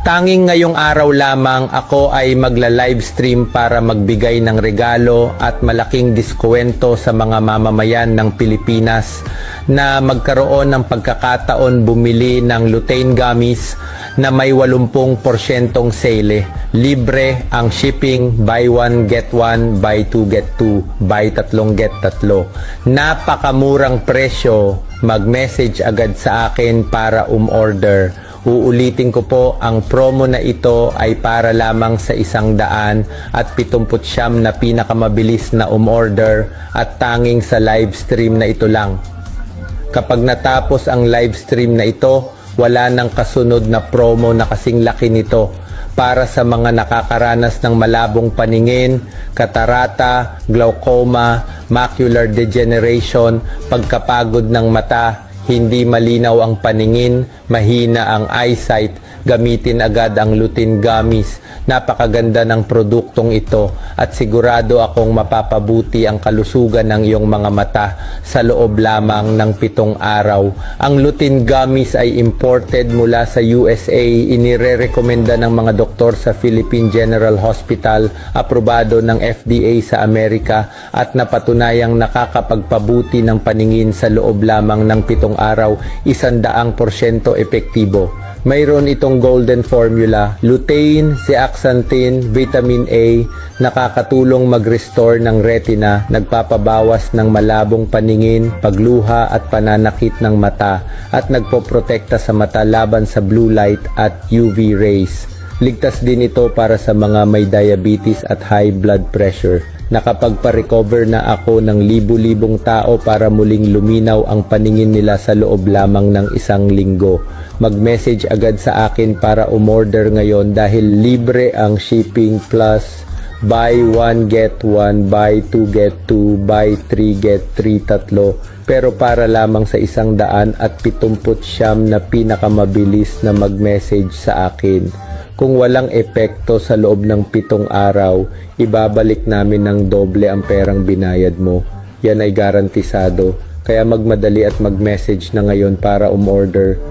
Tanging ngayong araw lamang ako ay magla-livestream para magbigay ng regalo at malaking diskwento sa mga mamamayan ng Pilipinas na magkaroon ng pagkakataon bumili ng lutein gummies na may 80% sale. Libre ang shipping, buy one get one, buy two get two, buy tatlong get tatlo. Napakamurang presyo, mag-message agad sa akin para umorder. Uulitin ko po, ang promo na ito ay para lamang sa 100 at 79 na pinakamabilis na umorder at tanging sa live stream na ito lang. Kapag natapos ang live stream na ito, wala nang kasunod na promo na kasing laki nito para sa mga nakakaranas ng malabong paningin, katarata, glaucoma, macular degeneration, pagkapagod ng mata, hindi malinaw ang paningin, mahina ang eyesight, gamitin agad ang lutein gummies. Napakaganda ng produktong ito at sigurado akong mapapabuti ang kalusugan ng iyong mga mata sa loob lamang ng 7 araw. Ang lutein gummies ay imported mula sa USA, inirerekomenda ng mga doktor sa Philippine General Hospital, aprobado ng FDA sa Amerika at napatunayang nakakapagpabuti ng paningin sa loob lamang ng 7 araw, 100% epektibo. Mayroon itong golden formula, lutein, zeaxanthin, vitamin A, nakakatulong mag-restore ng retina, nagpapabawas ng malabong paningin, pagluha at pananakit ng mata, at nagpoprotekta sa mata laban sa blue light at UV rays. Ligtas din ito para sa mga may diabetes at high blood pressure. Nakapagpa-recover na ako ng libu-libong tao para muling luminaw ang paningin nila sa loob lamang ng 1 linggo. Mag-message agad sa akin para umorder ngayon dahil libre ang shipping plus buy one get one, buy two get two, buy three get three tatlo. Pero para lamang sa 179 na pinakamabilis na mag-message sa akin. Kung walang epekto sa loob ng 7 araw, ibabalik namin ng doble ang perang binayad mo. Yan ay garantisado. Kaya magmadali at mag-message na ngayon para umorder.